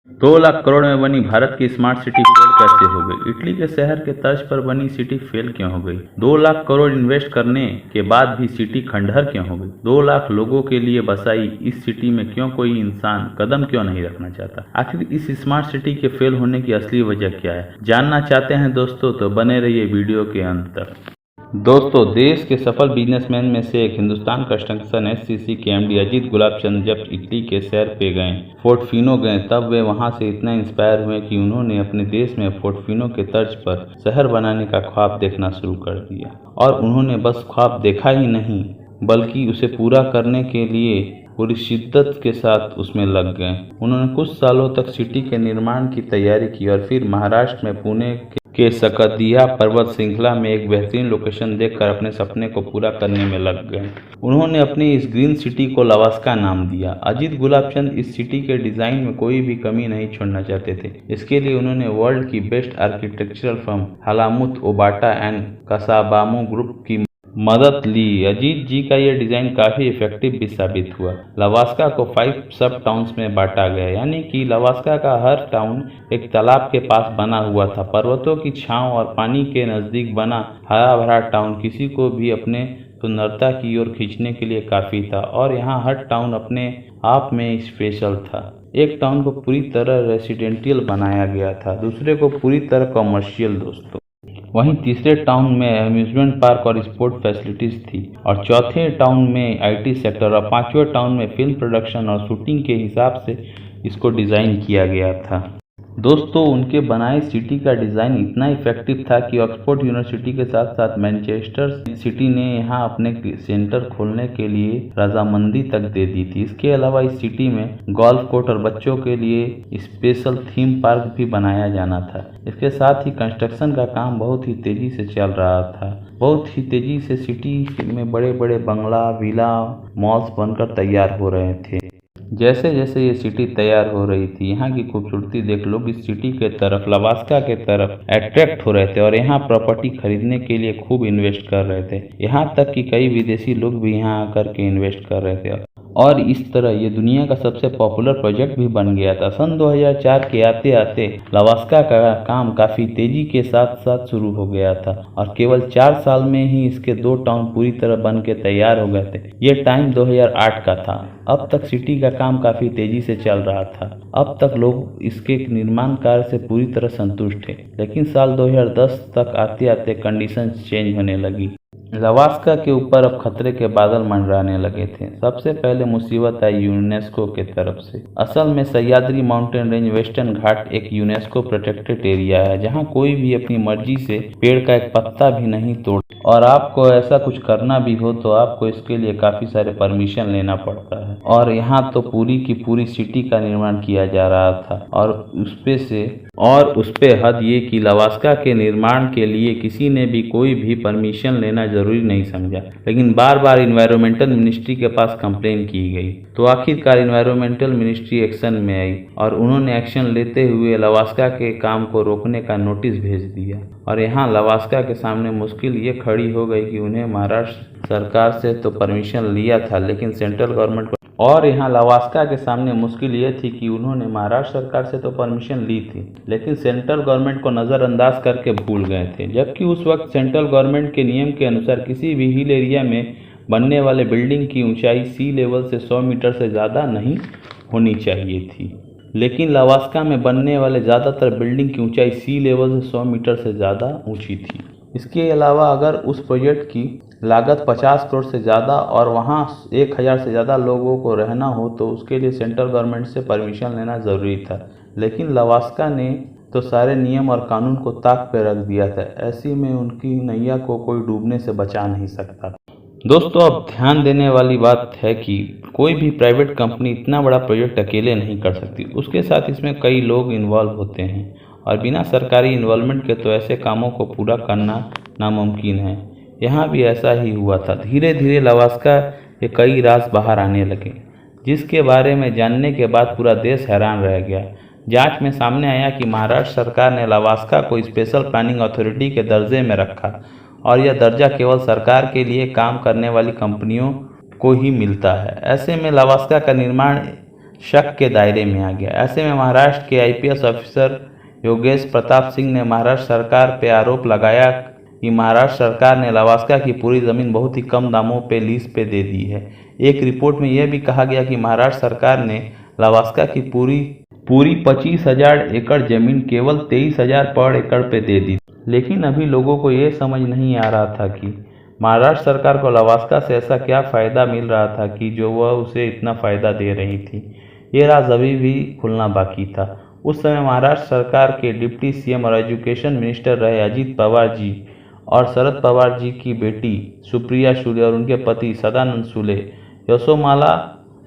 2 लाख करोड़ में बनी भारत की स्मार्ट सिटी फेल कैसे हो गई? इटली के शहर के तर्ज पर बनी सिटी फेल क्यों हो गई? 2 लाख करोड़ इन्वेस्ट करने के बाद भी सिटी खंडहर क्यों हो गई? 2 लाख लोगों के लिए बसाई इस सिटी में क्यों कोई इंसान कदम क्यों नहीं रखना चाहता? आखिर इस स्मार्ट सिटी के फेल होने की असली वजह क्या है? जानना चाहते हैं दोस्तों तो बने रहिए वीडियो के अंत तक। दोस्तों, देश के सफल बिजनेसमैन में से एक हिंदुस्तान कंस्ट्रक्शन एससीसी के एमडी अजीत गुलाबचंद जब इटली के सैर पे गए, पोर्टोफिनो गए, तब वे वहां से इतना इंस्पायर हुए कि उन्होंने अपने देश में पोर्टोफिनो के तर्ज पर शहर बनाने का ख्वाब देखना शुरू कर दिया। और उन्होंने बस ख्वाब देखा ही नहीं, बल्कि उसे पूरा करने के लिए पूरी शिद्दत के साथ उसमें लग गए। उन्होंने कुछ सालों तक सिटी के निर्माण की तैयारी की और फिर महाराष्ट्र में पुणे के सकदिया पर्वत श्रृंखला में एक बेहतरीन लोकेशन देखकर अपने सपने को पूरा करने में लग गए। उन्होंने अपनी इस ग्रीन सिटी को लवास्का नाम दिया। अजीत गुलाबचंद इस सिटी के डिजाइन में कोई भी कमी नहीं छोड़ना चाहते थे। इसके लिए उन्होंने वर्ल्ड की best architectural firm Hellmuth Obata and Kassabaum group की मदद ली। अजीत जी का यह डिजाइन काफी इफेक्टिव भी साबित हुआ। लवास्का को 5 सब टाउन्स में बांटा गया, यानी कि लवास्का का हर टाउन एक तालाब के पास बना हुआ था। पर्वतों की छांव और पानी के नजदीक बना हरा भरा टाउन किसी को भी अपने सुंदरता की ओर खींचने के लिए काफी था। और यहाँ हर टाउन अपने आप में स्पेशल था। एक टाउन को पूरी तरह रेसिडेंशियल बनाया गया था, दूसरे को पूरी तरह कमर्शियल दोस्तों। वहीं तीसरे टाउन में अम्यूजमेंट पार्क और स्पोर्ट फैसिलिटीज थी, और चौथे टाउन में आईटी सेक्टर, और पांचवें टाउन में फिल्म प्रोडक्शन और शूटिंग के हिसाब से इसको डिज़ाइन किया गया था। दोस्तों, उनके बनाए सिटी का डिज़ाइन इतना इफेक्टिव था कि ऑक्सफोर्ड यूनिवर्सिटी के साथ साथ मैनचेस्टर सिटी ने यहाँ अपने सेंटर खोलने के लिए रजामंदी तक दे दी थी। इसके अलावा इस सिटी में गोल्फ कोर्स और बच्चों के लिए स्पेशल थीम पार्क भी बनाया जाना था। इसके साथ ही कंस्ट्रक्शन का काम बहुत ही तेजी से चल रहा था। बहुत ही तेजी से सिटी में बड़े बड़े बंगला, विला, मॉल्स बनकर तैयार हो रहे थे। जैसे जैसे ये सिटी तैयार हो रही थी, यहाँ की खूबसूरती देख लोग इस सिटी के तरफ, लवास्का के तरफ अट्रैक्ट हो रहे थे और यहाँ प्रॉपर्टी खरीदने के लिए खूब इन्वेस्ट कर रहे थे। यहाँ तक कि कई विदेशी लोग भी यहाँ आकर के इन्वेस्ट कर रहे थे और इस तरह ये दुनिया का सबसे पॉपुलर प्रोजेक्ट भी बन गया था। सन 2004 के आते आते लवास्का का काम काफ़ी तेजी के साथ साथ शुरू हो गया था और केवल 4 साल में ही इसके 2 टाउन पूरी तरह बन के तैयार हो गए थे। ये टाइम 2008 का था। अब तक सिटी का काम काफ़ी तेजी से चल रहा था। अब तक लोग इसके निर्माण कार्य से पूरी तरह संतुष्ट थे, लेकिन साल 2010 तक आते आते कंडीशन चेंज होने लगी। लवास्का के ऊपर अब खतरे के बादल मंडराने लगे थे। सबसे पहले मुसीबत आई यूनेस्को के तरफ से। असल में सह्याद्री माउंटेन रेंज वेस्टर्न घाट एक यूनेस्को प्रोटेक्टेड एरिया है, जहां कोई भी अपनी मर्जी से पेड़ का एक पत्ता भी नहीं तोड़, और आपको ऐसा कुछ करना भी हो तो आपको इसके लिए काफी सारे परमिशन लेना पड़ता है। और यहाँ तो पूरी की पूरी सिटी का निर्माण किया जा रहा था और उसपे हद ये कि लवास्का के निर्माण के लिए किसी ने भी कोई भी परमिशन लेना जरूरी नहीं समझा, लेकिन बार बार इन्वायरमेंटल मिनिस्ट्री के पास कंप्लेन की गई। तो आखिरकार इन्वायरमेंटल मिनिस्ट्री एक्शन में आई और उन्होंने एक्शन लेते हुए लवास्का के काम को रोकने का नोटिस भेज दिया। और यहाँ लवास्का के सामने मुश्किल ये खड़ी हो गई कि उन्हें महाराष्ट्र सरकार से तो परमिशन लिया था, लेकिन सेंट्रल गवर्नमेंट को, और यहाँ लवास्का के सामने मुश्किल ये थी कि उन्होंने महाराष्ट्र सरकार से तो परमिशन ली थी, लेकिन सेंट्रल गवर्नमेंट को नज़रअंदाज करके भूल गए थे। जबकि उस वक्त सेंट्रल गवर्नमेंट के नियम के अनुसार किसी भी हिल एरिया में बनने वाले बिल्डिंग की ऊंचाई सी लेवल से 100 मीटर से ज़्यादा नहीं होनी चाहिए थी, लेकिन लवास्का में बनने वाले ज़्यादातर बिल्डिंग की ऊंचाई सी लेवल से 100 मीटर से ज़्यादा ऊंची थी। इसके अलावा अगर उस प्रोजेक्ट की लागत 50 करोड़ से ज़्यादा और वहाँ 1000 से ज़्यादा लोगों को रहना हो तो उसके लिए सेंट्रल गवर्नमेंट से परमिशन लेना ज़रूरी था। लेकिन लवास्का ने तो सारे नियम और कानून को ताक पे रख दिया था। ऐसी में उनकी नैया को कोई डूबने से बचा नहीं सकता। दोस्तों, अब ध्यान देने वाली बात है कि कोई भी प्राइवेट कंपनी इतना बड़ा प्रोजेक्ट अकेले नहीं कर सकती। उसके साथ इसमें कई लोग इन्वॉल्व होते हैं और बिना सरकारी इन्वॉल्वमेंट के तो ऐसे कामों को पूरा करना नामुमकिन है। यहाँ भी ऐसा ही हुआ था। धीरे धीरे लवास्का के कई राज बाहर आने लगे, जिसके बारे में जानने के बाद पूरा देश हैरान रह गया। जांच में सामने आया कि महाराष्ट्र सरकार ने लवास्का को स्पेशल प्लानिंग अथॉरिटी के दर्जे में रखा और यह दर्जा केवल सरकार के लिए काम करने वाली कंपनियों को ही मिलता है। ऐसे में लवास्का का निर्माण शक के दायरे में आ गया। ऐसे में महाराष्ट्र के आईपीएस ऑफिसर योगेश प्रताप सिंह ने महाराष्ट्र सरकार पर आरोप लगाया कि महाराष्ट्र सरकार ने लवासा की पूरी ज़मीन बहुत ही कम दामों पे लीज पे दे दी है। एक रिपोर्ट में यह भी कहा गया कि महाराष्ट्र सरकार ने लवासा की पूरी 25,000 एकड़ जमीन केवल 23,000 पर एकड़ पे दे दी। लेकिन अभी लोगों को ये समझ नहीं आ रहा था कि महाराष्ट्र सरकार को लवासा से ऐसा क्या फ़ायदा मिल रहा था कि जो वह उसे इतना फ़ायदा दे रही थी। ये राज अभी भी खुलना बाकी था। उस समय महाराष्ट्र सरकार के डिप्टी सीएम और एजुकेशन मिनिस्टर रहे अजित पवार जी और शरद पवार जी की बेटी सुप्रिया सुले और उनके पति सदानंद सुले यशोमाला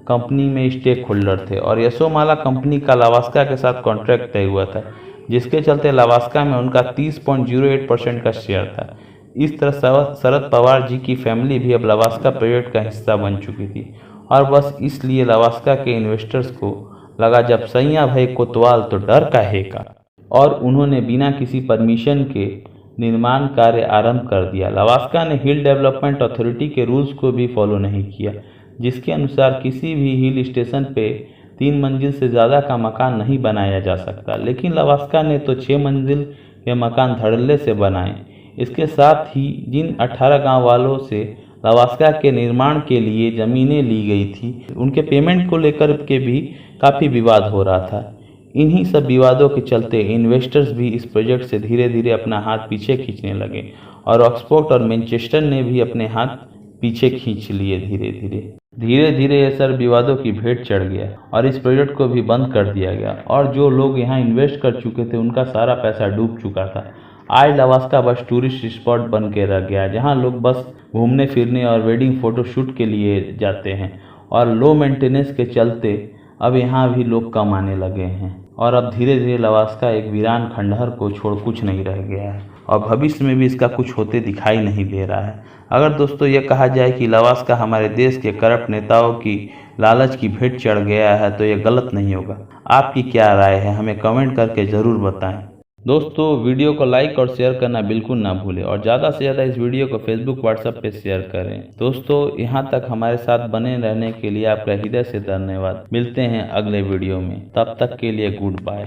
कंपनी में स्टेक होल्डर थे और यशोमाला कंपनी का लवासा के साथ कॉन्ट्रैक्ट तय हुआ था, जिसके चलते लवासा में उनका 30.08% का शेयर था। इस तरह शरद पवार जी की फैमिली भी अब लवासा प्रोजेक्ट का हिस्सा बन चुकी थी और बस इसलिए लवासा के इन्वेस्टर्स को लगा जब सैया भाई कोतवाल तो डर काहे का, और उन्होंने बिना किसी परमिशन के निर्माण कार्य आरंभ कर दिया। लवासा ने हिल डेवलपमेंट अथॉरिटी के रूल्स को भी फॉलो नहीं किया, जिसके अनुसार किसी भी हिल स्टेशन पे 3 मंजिल से ज़्यादा का मकान नहीं बनाया जा सकता। लेकिन लवासा ने तो 6 मंजिल के मकान धड़ल्ले से बनाए। इसके साथ ही जिन 18 गांव वालों से लवासा के निर्माण के लिए ज़मीनें ली गई थी, उनके पेमेंट को लेकर के भी काफ़ी विवाद हो रहा था। इन्हीं सब विवादों के चलते इन्वेस्टर्स भी इस प्रोजेक्ट से धीरे धीरे अपना हाथ पीछे खींचने लगे और ऑक्सफोर्ड और मैनचेस्टर ने भी अपने हाथ पीछे खींच लिए। धीरे धीरे ये सब विवादों की भेंट चढ़ गया और इस प्रोजेक्ट को भी बंद कर दिया गया और जो लोग यहाँ इन्वेस्ट कर चुके थे उनका सारा पैसा डूब चुका था। आज लवासा बस टूरिस्ट स्पॉट बन के रह गया, जहाँ लोग बस घूमने फिरने और वेडिंग फोटोशूट के लिए जाते हैं और लो मेंटेनेंस के चलते अब यहाँ भी लोग कम आने लगे हैं और अब धीरे धीरे लवासा एक वीरान खंडहर को छोड़ कुछ नहीं रह गया है और भविष्य में भी इसका कुछ होते दिखाई नहीं दे रहा है। अगर दोस्तों ये कहा जाए कि लवासा हमारे देश के करप्ट नेताओं की लालच की भेंट चढ़ गया है तो ये गलत नहीं होगा। आपकी क्या राय है, हमें कमेंट करके ज़रूर बताएं। दोस्तों वीडियो को लाइक और शेयर करना बिल्कुल ना भूलें और ज़्यादा से ज़्यादा इस वीडियो को फेसबुक व्हाट्सएप पे शेयर करें। दोस्तों यहाँ तक हमारे साथ बने रहने के लिए आपका हृदय से धन्यवाद। मिलते हैं अगले वीडियो में, तब तक के लिए गुड बाय।